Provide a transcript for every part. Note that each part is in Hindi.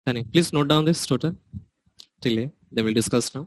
Can you please note down this total till here? They will discuss now.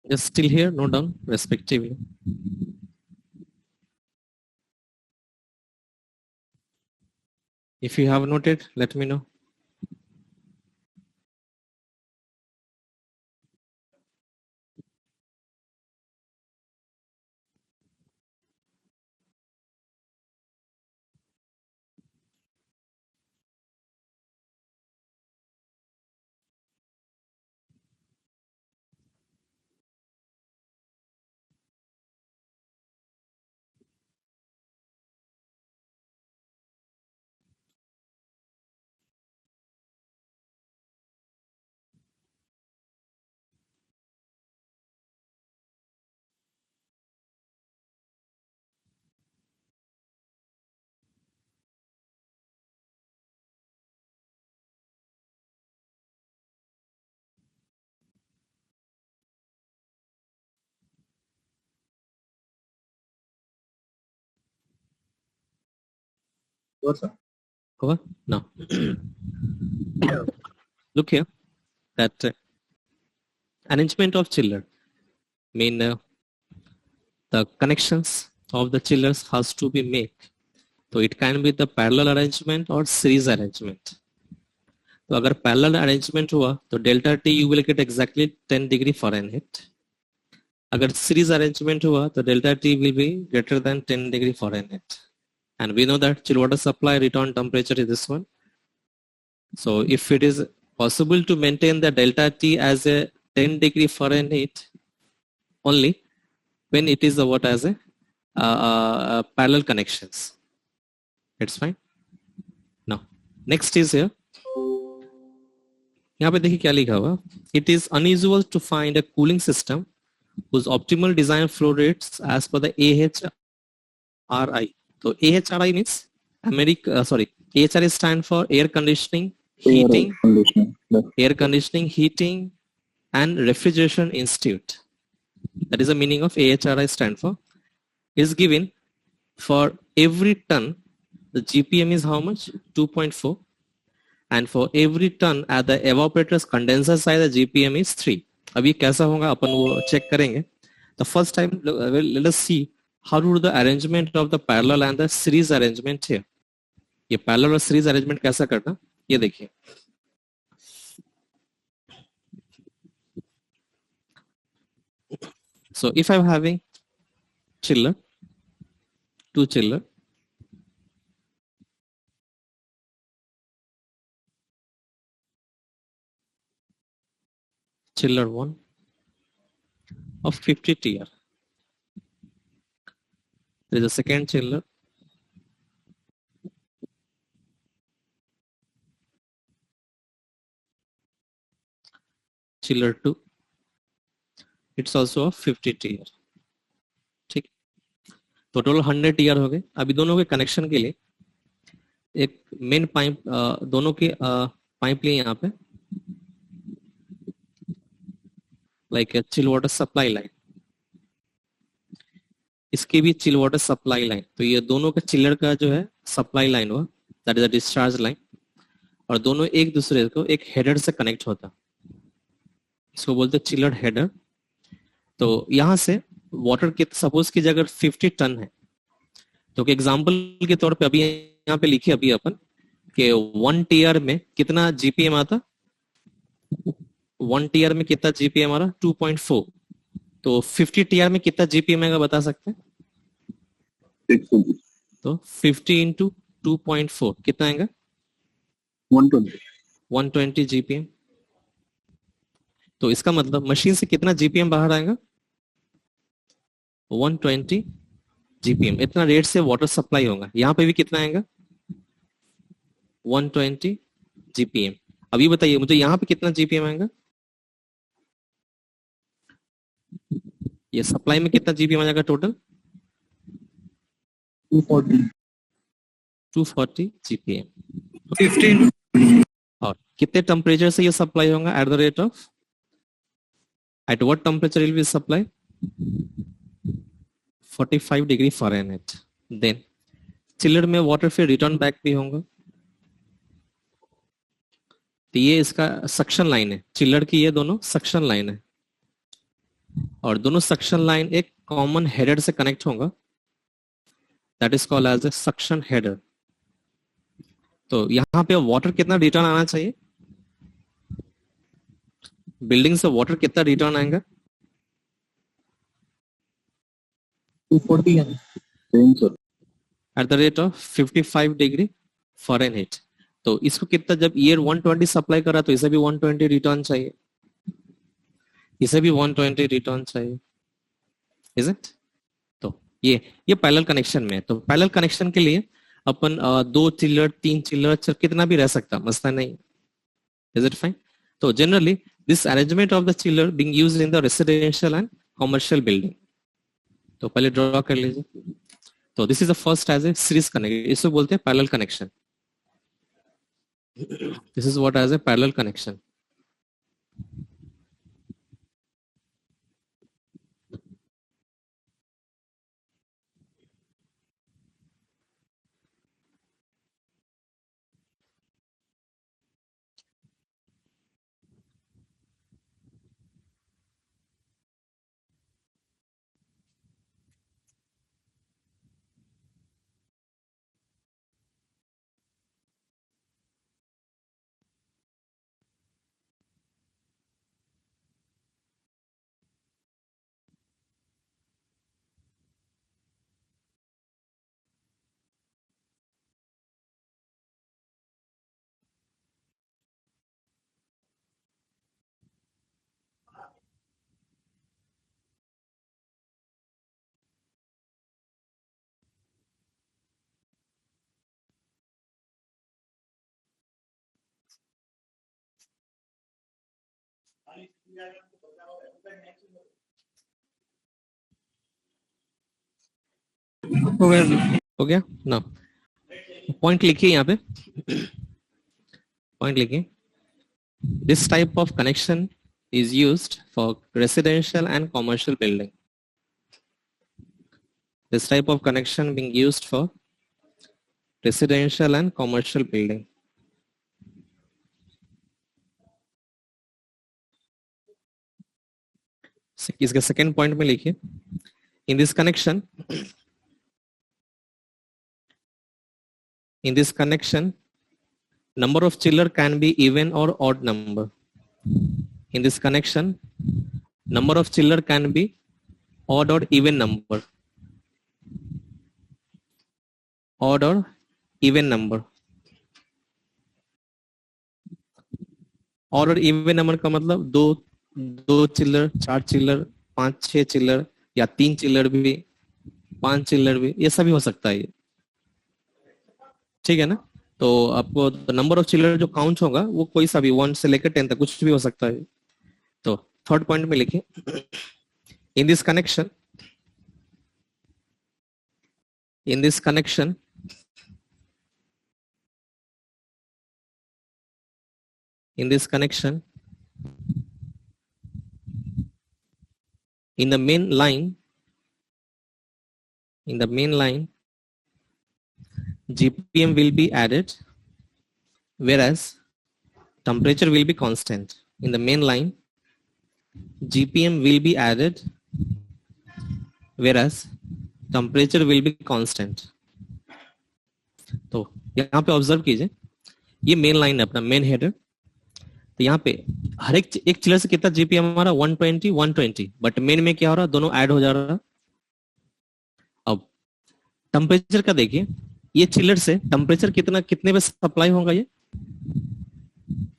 Just still here, note down respectively. If you have noted, let me know. What, sir? Over? Now. Look here, that arrangement of chiller mean the connections of the chillers has to be made. So it can be the parallel arrangement or series arrangement. तो अगर parallel arrangement हुआ तो delta T you will get exactly 10 degree Fahrenheit. अगर series arrangement हुआ तो delta T will be greater than 10 degree Fahrenheit. And we know that chill water supply return temperature is this one. So if it is possible to maintain the delta T as a 10 degree Fahrenheit only when it is what as a parallel connections. It's fine. Now, next is here. यहाँ पे देखिए क्या लिखा हुआ. It is unusual to find a cooling system whose optimal design flow rates as per the AHRI. So AHRI means AHRI stand for air conditioning, heating, air conditioning, heating, and refrigeration institute. That is the meaning of AHRI stand for. Is given for every ton. The GPM is how much? 2.4. And for every ton at the evaporator's condenser side, the GPM is 3. अभी कैसा होगा अपन वो check करेंगे. The first time, let us see how to do the arrangement of the parallel and the series arrangement here. ये पैरेलल और सीरीज अरेंजमेंट कैसा करना, ये देखिए। So if I'm having chiller, two chiller, chiller 1 of 50 TR. There is a second chiller, chiller 2. It's also of 50 TR. ठीक, तो टोटल 100 TR हो गए। अभी दोनों के कनेक्शन के लिए एक मेन पाइप, दोनों के पाइप लिए यहाँ पे, like chill water supply line, इसकी भी चिल वाटर सप्लाई लाइन। तो ये दोनों का चिलर का जो है सप्लाई लाइन हुआ, that is a discharge line, और दोनों एक दूसरे को एक हेडर से कनेक्ट होता, इसको बोलते हैं चिलर हेडर। तो यहाँ से वाटर के सपोज की अगर 50 टन है, तो एग्जांपल के तौर पे अभी यहाँ पे लिखिए अभी अपन कि 1 टीआर में कितना जीपीएम आता, 1 टीआर में कितना जीपीएम आ रहा 2.4, तो 50 टीआर में कितना जीपीएम आएगा बता सकते हैं? 620, तो 50 इंटू 2.4 कितना आएगा? 120, 120 जीपीएम। तो इसका मतलब मशीन से कितना जीपीएम बाहर आएगा? 120 जीपीएम। इतना रेट से वाटर सप्लाई होगा। यहाँ पे भी कितना आएगा? 120 जीपीएम। अभी बताइए मुझे यहाँ पे कितना जीपीएम आएगा? ये सप्लाई में कितना जीपीएम आ जाएगा टोटल? 240, 240 जीपीएम। 15, और कितने टेम्परेचर से ये सप्लाई होगा? At the rate of, at what temperature will be supply? 45 degree Fahrenheit. Then chiller में वाटर फिर रिटर्न बैक भी होगा। तो ये इसका सक्शन लाइन है, चिलर की ये दोनों सक्शन लाइन है, और दोनों सक्शन लाइन एक कॉमन हेडर से कनेक्ट होगा, that is called as a suction header. तो यहाँ पे वाटर कितना रिटर्न आना चाहिए? बिल्डिंग से वाटर कितना रिटर्न आएगा? 240 and same sir. Eight the rate of 55 degree Fahrenheit. तो इसको कितना, जब ईयर 120 सप्लाई करा तो इसे भी 120 रिटर्न चाहिए, इसे भी 120 रिटर्न चाहिए, इज इट? तो ये पैरेलल कनेक्शन में है। तो पैरेलल कनेक्शन के लिए अपन 2 चिलर 3 चिलर कितना भी रह सकता, मसला नहीं, इज इट फाइन? तो generally this arrangement of the chiller being used in the residential and commercial building. तो पहले ड्रॉ कर लीजिए। तो this is the first as a series connection, इसको बोलते हैं parallel connection. This is what as a parallel connection. हो गया ना? पॉइंट लिखिए यहाँ पे, पॉइंट लिखिए। This type of connection is used for residential and commercial building. This type of connection being used for residential and commercial building. इसका सेकेंड पॉइंट में लिखिए, in this connection In this connection, number of chiller can be even or odd number. In this connection, number of chiller can be odd or even number. Odd or even number. Odd और even number का मतलब दो चिल्लर, 4 चिल्लर, 5-6 चिल्लर या 3 चिल्लर भी, 5 चिल्लर भी, ये सभी हो सकता है। ठीक है ना? तो आपको नंबर ऑफ चिल्लर जो काउंट होगा वो कोई सा भी 1 से लेकर 10 तक कुछ भी हो सकता है। तो थर्ड पॉइंट में लिखिए, in this connection in this connection in the main line GPM will be added whereas temperature will be constant. In the main line GPM will be added whereas temperature will be constant. तो यहाँ पे ऑब्जर्व कीजिए, ये मेन लाइन है अपना, मेन हेडर। तो यहाँ पे हर एक चिलर से कितना जीपीएम हमारा 120, बट मेन में क्या हो रहा है, दोनों ऐड हो जा रहा है। अब टेम्परेचर का देखिए, ये चिलर से टेम्परेचर कितने पे सप्लाई होगा, ये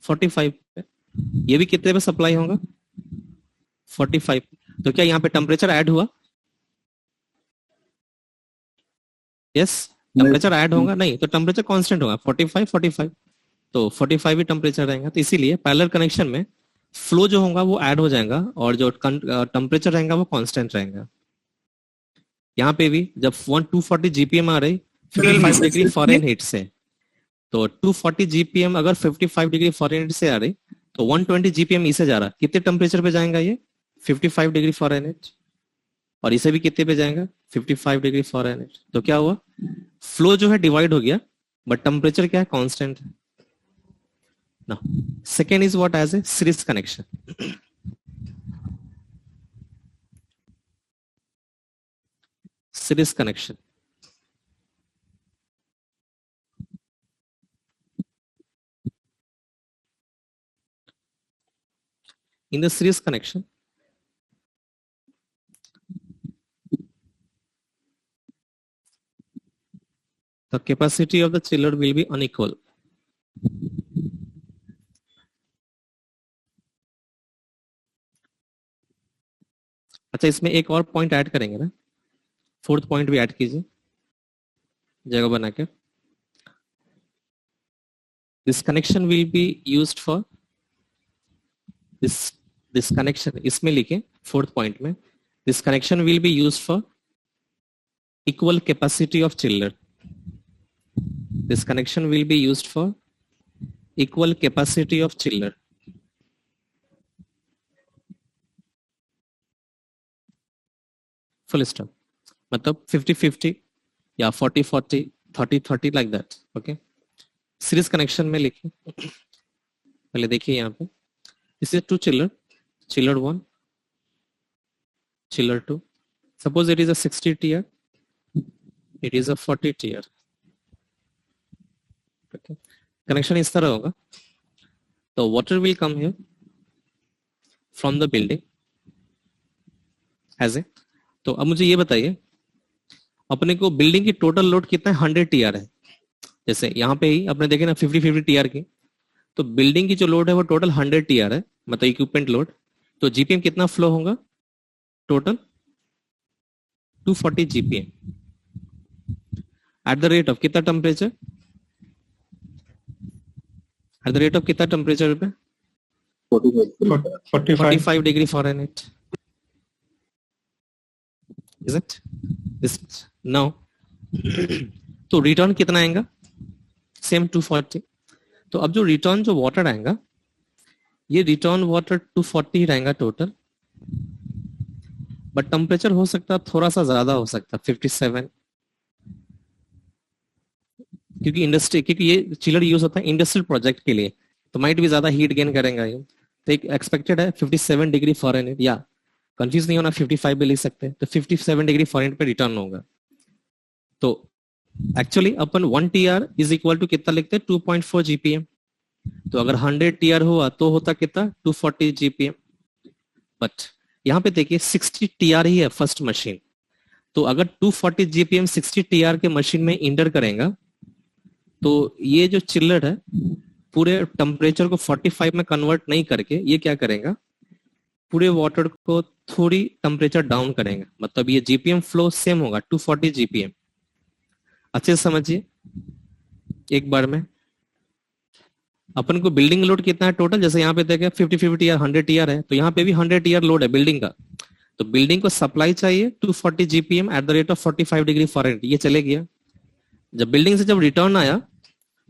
45 पे, ये भी कितने पे सप्लाई होगा 45। तो क्या यहाँ पे टेम्परेचर ऐड हुआ? यस, टेम्परेचर ऐड होगा नहीं, तो टेम्परेचर कांस्टेंट होगा 45, तो 45 ही टेम्परेचर रहेगा। तो इसीलिए पैरेलल कनेक्शन में फ्लो जो होगा वो ऐड हो जाएगा और जो टेम्परेचर रहेगा वो कांस्टेंट रहेगा। यहाँ पे भी जब 240 जीपीएम आ रही 55 डिग्री फ़ारेनहीट से, तो 240 जीपीएम अगर 55 डिग्री फ़ारेनहीट से आ रही तो 120 जीपीएम इसे जा रहा, कितने टेम्परेचर पे जाएगा ये 55 डिग्री फ़ारेनहीट, और इसे भी कितने पे जाएगा 55 डिग्री फ़ारेनहीट। तो क्या हुआ, फ्लो जो है डिवाइड हो गया बट टेम्परेचर क्या है, constant. Now second is what, as a series connection. Series connection, in the series connection the capacity of the chiller will be unequal. अच्छा, इसमें एक और पॉइंट ऐड करेंगे ना, फोर्थ पॉइंट भी ऐड कीजिए जगह बनाकर। This connection will be used for this connection, इसमें लिखे फोर्थ पॉइंट में, this connection will be used for equal capacity of चिल्लर। This connection will be used for equal capacity of chiller. Full stop. मतलब 50-50 या 40-40, 30-30 like that. Okay. Series connection में लिखिए, पहले देखिए यहाँ पे, this is 2 chiller, chiller 1, chiller 2. Suppose it is a 60 tier, it is a 40 tier. Connection इस तरह होगा। तो water will come here from the building as a. तो अब मुझे ये बताइए, अपने को बिल्डिंग की टोटल लोड कितना है, 100 टीआर है। जैसे यहाँ पे ही अपने देखे ना 50-50 टीआर की, तो बिल्डिंग की जो लोड है वो टोटल 100 टीआर है, मतलब इक्विपमेंट लोड। तो जीपीएम कितना फ्लो होगा total 240 GPM at the rate of कितना temperature, at the rate of कितना टेम्परेचर पे 45 degree Fahrenheit. Is it? This now तो रिटर्न कितना आएगा, सेम 240। तो अब जो रिटर्न जो वाटर आएगा, ये रिटर्न वाटर 240 रहेगा टोटल, बट टेम्परेचर हो सकता है थोड़ा सा ज्यादा हो सकता है 57, क्योंकि ये चिलर यूज होता है इंडस्ट्रियल प्रोजेक्ट के लिए, तो माइट भी ज्यादा हीट गेन करेगा ये। तो एक एक्सपेक्टेड है 57 डिग्री फ़ारेनहीट, या कंफ्यूज नहीं होना 55 भी लिख सकते हैं, तो 57 डिग्री फ़ारेनहीट पे रिटर्न होगा। तो एक्चुअली अपन 1 TR इज इक्वल टू कितना लिखते हैं 2.4 GPM। तो अगर 100 TR हुआ तो होता कितना 240 GPM। बट यहाँ पे देखिए 60 TR ही है फर्स्ट मशीन। तो अगर 240 GPM 60 TR के मशीन में इंटर करेगा तो ये जो चिल्लर है पूरे टेम्परेचर को 45 में कन्वर्ट नहीं करके ये क्या करेगा, पूरे वाटर को थोड़ी टेम्परेचर डाउन करेगा। मतलब ये जीपीएम फ्लो सेम होगा 240 GPM। अच्छे से समझिए एक बार में। अपन को बिल्डिंग लोड कितना है टोटल, जैसे यहाँ पे देखे 50 TR 100 TR है, तो यहाँ पे भी 100 TR लोड है बिल्डिंग का। तो बिल्डिंग को सप्लाई चाहिए 240 GPM eight the rate of 45 degree Fahrenheit. ये चले गया। जब बिल्डिंग से जब रिटर्न आया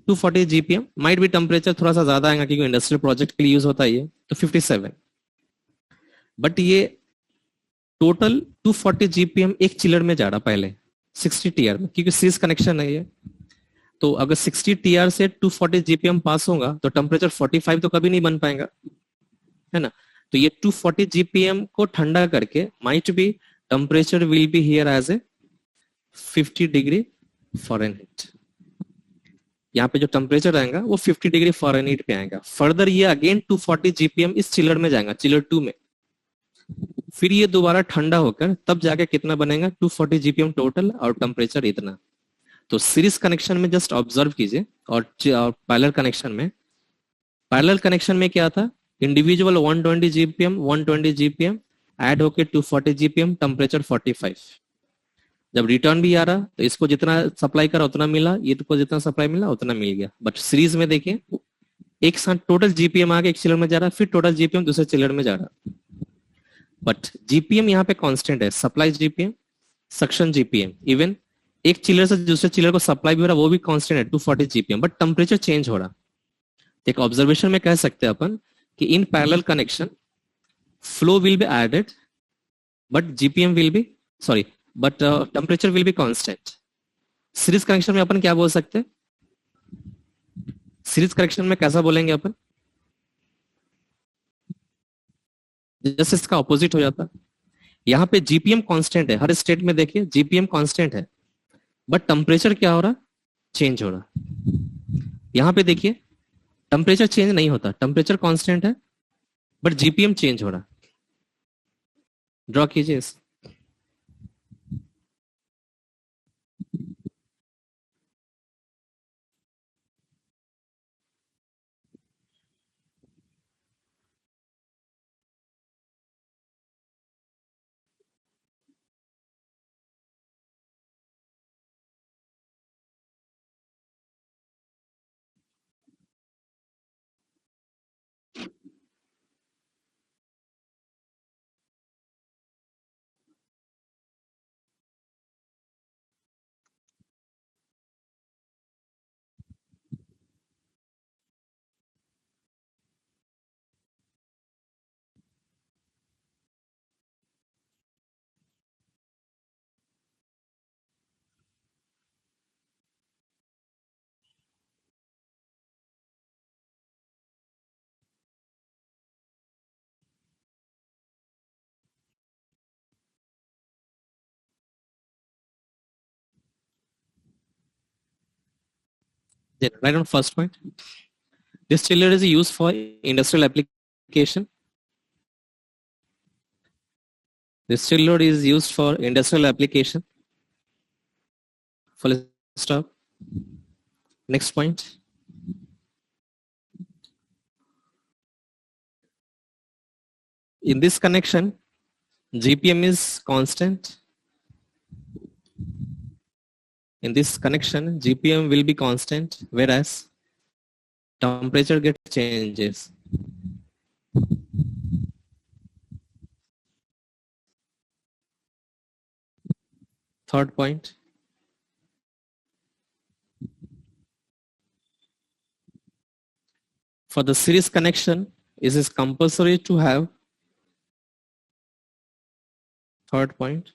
240 GPM, माइट भी टेम्परेचर थोड़ा सा ज्यादा आएगा क्योंकि इंडस्ट्रियल प्रोजेक्ट के लिए यूज होता है ये, तो 57। बट ये टोटल 240 GPM एक चिलर में जा रहा पहले 60 TR में, क्योंकि सीरीज कनेक्शन है ये। तो अगर 60 TR से 240 GPM पास होगा तो टेम्परेचर 45 तो कभी नहीं बन पाएगा, है ना। तो ये 240 GPM को ठंडा करके might be temperature will be here as a 50 degree Fahrenheit. यहाँ पे जो टेम्परेचर आएगा वो 50 डिग्री फॉरेनहाइट पे आएगा। फर्दर ये अगेन 240 GPM इस चिलर में जाएगा, चिलर 2 में। फिर ये दोबारा ठंडा होकर तब जाके कितना बनेगा 240 GPM टोटल और टेम्परेचर इतना। तो सीरीज कनेक्शन में जस्ट ऑब्जर्व कीजिए। और पैरेलल कनेक्शन में क्या था, इंडिविजुअल 120 GPM ऐड होके 240 GPM, टेम्परेचर 45। जब रिटर्न भी आ रहा तो इसको जितना सप्लाई करा उतना मिला, ये को जितना सप्लाई मिला उतना मिल गया। बट सीरीज में देखिए एक साथ टोटल जीपीएम आगे एक चिलर में जा रहा, फिर टोटल जीपीएम दूसरे चिलर में जा रहा। बट जीपीएम यहाँ पे कांस्टेंट है, supply GPM, suction GPM. Even एक चिलर से दूसरे चिलर को सप्लाई भी हो रहा वो भी कांस्टेंट है 240 GPM, बट टेम्परेचर चेंज हो रहा। एक ऑब्जर्वेशन में कह सकते हैं अपन कि इन parallel connection flow will be added but GPM will be sorry but temperature will be constant. Series connection में अपन क्या बोल सकते हैं, सीरीज कनेक्शन में कैसा बोलेंगे अपन, जैसे इसका ऑपोजिट हो जाता। यहाँ पे जीपीएम कांस्टेंट है, हर स्टेट में देखिए जीपीएम कांस्टेंट है, बट टेम्परेचर क्या हो रहा, चेंज हो रहा। यहाँ पे देखिए टेम्परेचर चेंज नहीं होता, टेम्परेचर कांस्टेंट है बट जीपीएम चेंज हो रहा। ड्रॉ कीजिए इस। Then right on first point, this chiller is used for industrial application. This chiller is used for industrial application. Full stop. Next point. In this connection, GPM is constant. In this connection, GPM will be constant, whereas temperature gets changes. Third point. For the series connection, it is compulsory to have. Third point.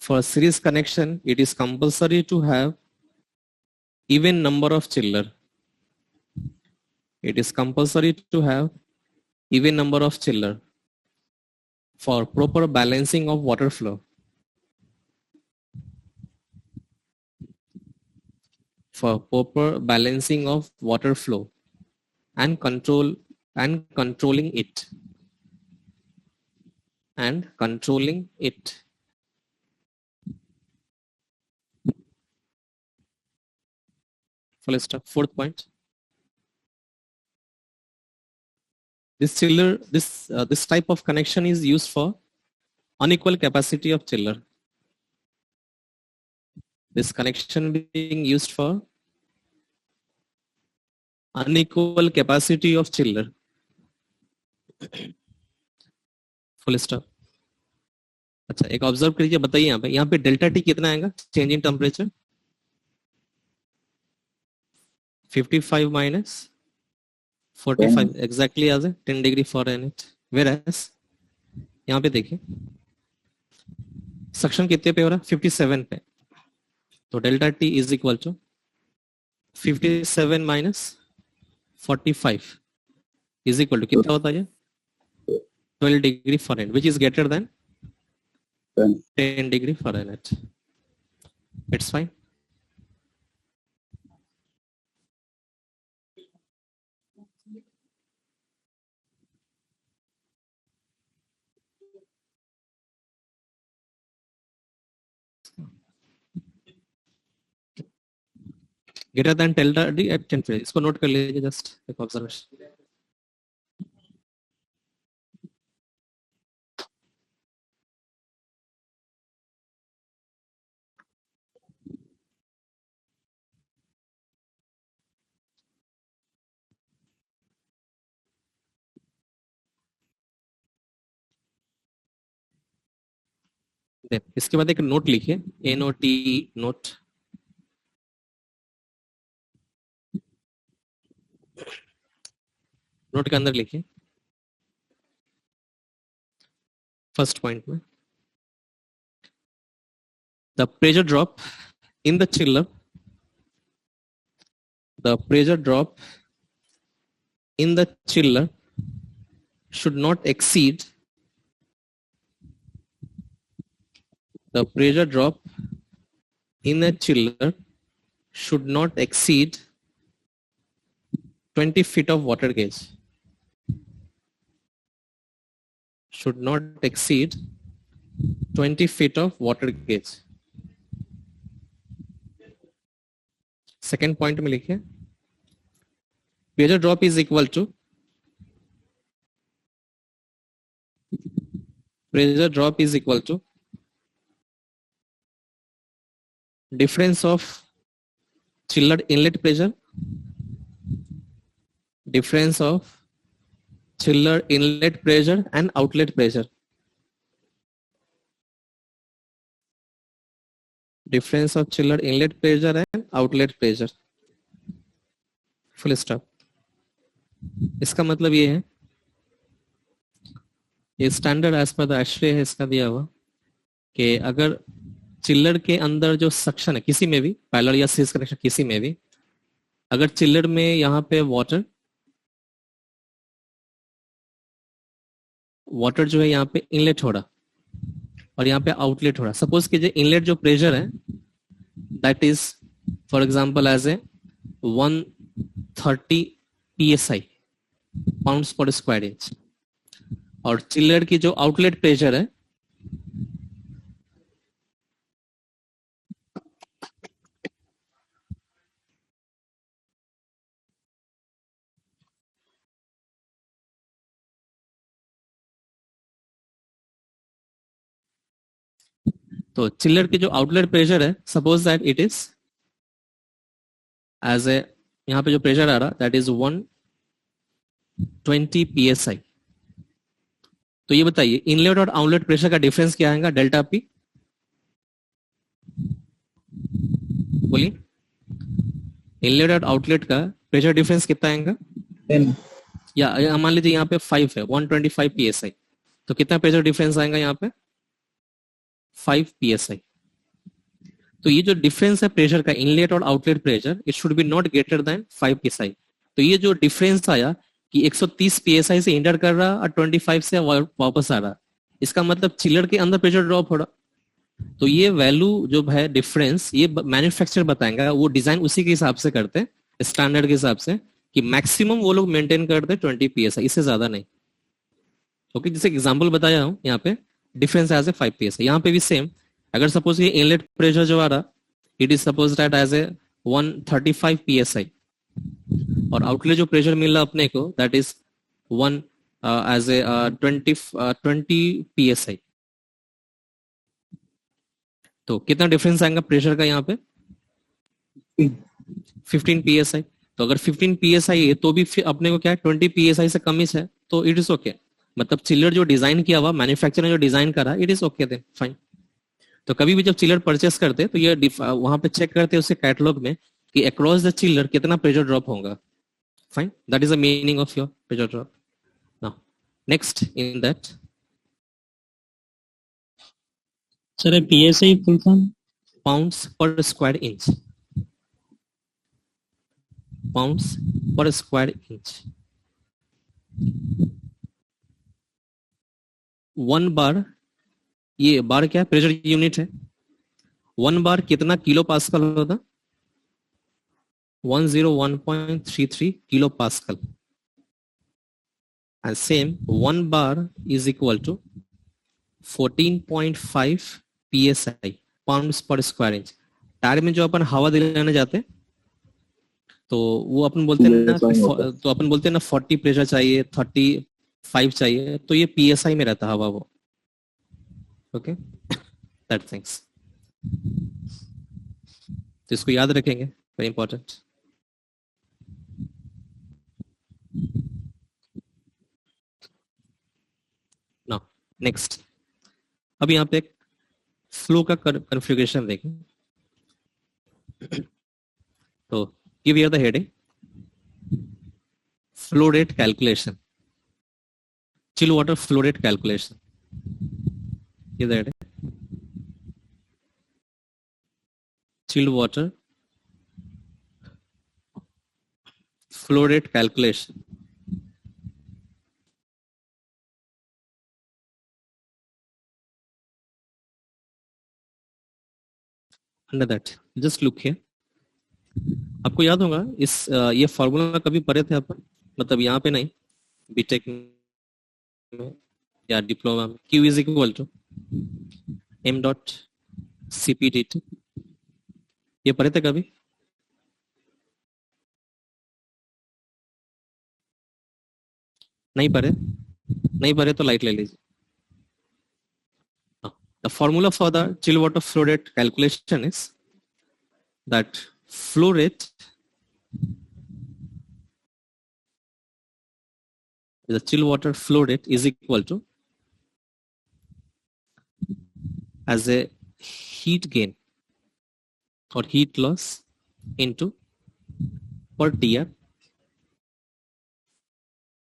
For series connection, it is compulsory to have even number of chiller. It is compulsory to have even number of chiller for proper balancing of water flow. for proper balancing of water flow and controlling it full stop. Fourth point, this type of connection is used for unequal capacity of chiller. This connection being used for unequal capacity of chiller. Full stop. अच्छा, एक ऑब्जर्व करिए, बताइए यहाँ पे डेल्टा टी कितना आएगा change in temperature? 55 minus 45 exactly as a 10 degree Fahrenheit. Whereas यहाँ पे देखिए सक्शन कितने पे हो रहा है? 57 पे. तो delta T is equal to 57 minus 45 is equal to कितना होता है? 12 degree Fahrenheit, which is greater than 10 degree Fahrenheit. It's fine. Greater than delta D at 10 phase. इसको नोट कर लीजिए, जस्ट एक ऑब्जर्वेशन. इसके बाद एक नोट लिखिए, NOT नोट. नोट के अंदर लिखिए फर्स्ट पॉइंट में, the pressure drop in the chiller, the pressure drop in the chiller should not exceed, the pressure drop in a chiller should not exceed 20 feet of water gauge. Should not exceed 20 feet of water gauge. Second point में लिखिए, pressure drop is equal to, pressure drop is equal to difference of chiller inlet pressure, difference of chiller inlet pressure and outlet pressure, difference of chiller inlet pressure and outlet pressure. Full stop. इसका मतलब ये है, ये standard as per the ASHRAE है इसका दिया हुआ, कि अगर चिल्लर के अंदर जो सक्शन है किसी में भी, पैरेलल या सीरीज कनेक्शन किसी में भी, अगर चिल्लर में यहाँ पे वाटर जो है यहाँ पे इनलेट हो रहा और यहाँ पे आउटलेट हो रहा. सपोज कि जो इनलेट जो प्रेशर है that is for example as a 130 psi pounds per square inch, और चिल्लर की जो आउटलेट प्रेशर है तो चिल्लर की जो आउटलेट प्रेशर है, suppose that it is as a, यहाँ पे जो प्रेशर आ रहा दैट इज 120 psi. तो ये बताइए इनलेट और आउटलेट प्रेशर का डिफरेंस क्या आएगा? Delta P. बोलिए, इनलेट और आउटलेट का प्रेशर डिफरेंस कितना आएगा? 10. या मान लीजिए यहाँ पे 5 है, 125 psi. तो कितना प्रेशर डिफरेंस आएगा यहाँ पे? 5 psi. तो ये जो डिफरेंस है प्रेशर का, इनलेट और outlet pressure, it should be not greater than 5 psi. तो ये जो डिफरेंस आया कि 130 psi से इंटर कर रहा और 25 से वापस आ रहा, इसका मतलब चिलर के अंदर प्रेशर ड्रॉप हो रहा. तो ये वैल्यू जो है डिफरेंस ये मैन्युफैक्चरर बताएंगे, वो डिजाइन उसी के हिसाब से करते हैं, स्टैंडर्ड के हिसाब से, कि मैक्सिमम वो लोग मेंटेन करते हैं 20 psi, इससे ज्यादा नहीं। ओके, जैसे एग्जांपल बताया हूं यहाँ पे, डिफरेंस एज ए 5 psi। यहाँ पे भी सेम, अगर सपोज ये इनलेट प्रेशर जो आ रहा, it is suppose that as a 135 psi, और आउटलेट जो प्रेशर मिल रहा अपने को that is 1 as a 20 psi। तो कितना डिफरेंस आएगा प्रेशर का यहाँ पे? 15 psi। तो अगर 15 psi है तो भी अपने को क्या है, 20 psi से कम ही है, तो इट इज ओके। मतलब चिलर जो डिजाइन किया हुआ, मैन्युफैक्चरर ने जो डिजाइन करा, it is okay then fine. तो कभी भी जब चिलर परचेस करते तो ये वहां पे चेक करते उसके कैटलॉग में कि अक्रॉस द चिलर कितना प्रेशर ड्रॉप होगा। Fine, that is the meaning of your pressure drop. Now next in that, sir PSI full form? Pounds per square inch, pounds per square inch. 1 बार, ये बार क्या है, प्रेशर यूनिट है। 1 बार कितना किलो पास्कल होता? 101.33 kilo pascal. And same 1 bar is equal to 14.5 psi, pounds per square inch. Tyre में जो अपन हवा दिलाने जाते हैं तो वो अपन बोलते हैं ना, तो अपन बोलते हैं ना 40 प्रेशर चाहिए, 35 चाहिए, तो ये psi में रहता हवा वो। ओके, दैट थिंग्स, तो इसको याद रखेंगे, वेरी इंपॉर्टेंट। नाउ नेक्स्ट, अब यहाँ पे एक फ्लो का कॉन्फ़िगरेशन देखें। तो give here the heading, flow rate calculation, chill water flow rate calculation. ये the heading, chill water flow rate calculation. Under that, just look here. आपको याद होगा इस ये फॉर्मूला कभी पढ़े थे अपन, मतलब यहाँ पे नहीं, बीटेक में या डिप्लोमा में, Q is equal to m dot CP/dt, ये पढ़े थे कभी? नहीं पढ़े? नहीं पढ़े तो लाइट ले लीजिए। The formula for the chill water flow rate calculation is that flow rate, the chill water flow rate is equal to as a heat gain or heat loss into per TR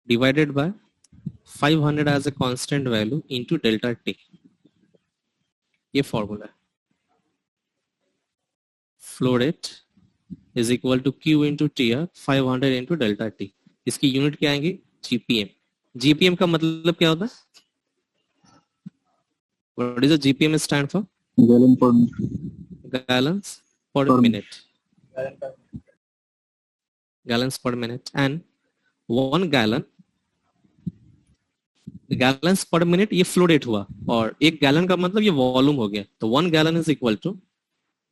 divided by 500 as a constant value into delta T। ये फॉर्मूला है, flow rate is equal to Q into TR 500 into delta T। इसकी यूनिट क्या आएंगी? GPM। GPM का मतलब क्या होता है? What is the GPM stand for? Gallons per minute. Gallons per minute, and 1 gallon, gallons पर मिनट ये फ्लो रेट हुआ, और 1 गैलन का मतलब ये वॉल्यूम हो गया। तो 1 gallon is equal to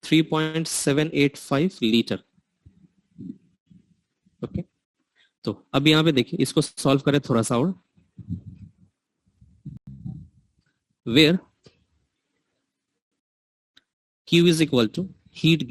3.785 litre. Okay, तो अब यहाँ पे देखिए, इसको सॉल्व करें थोड़ा सा और, where Q is equal to heat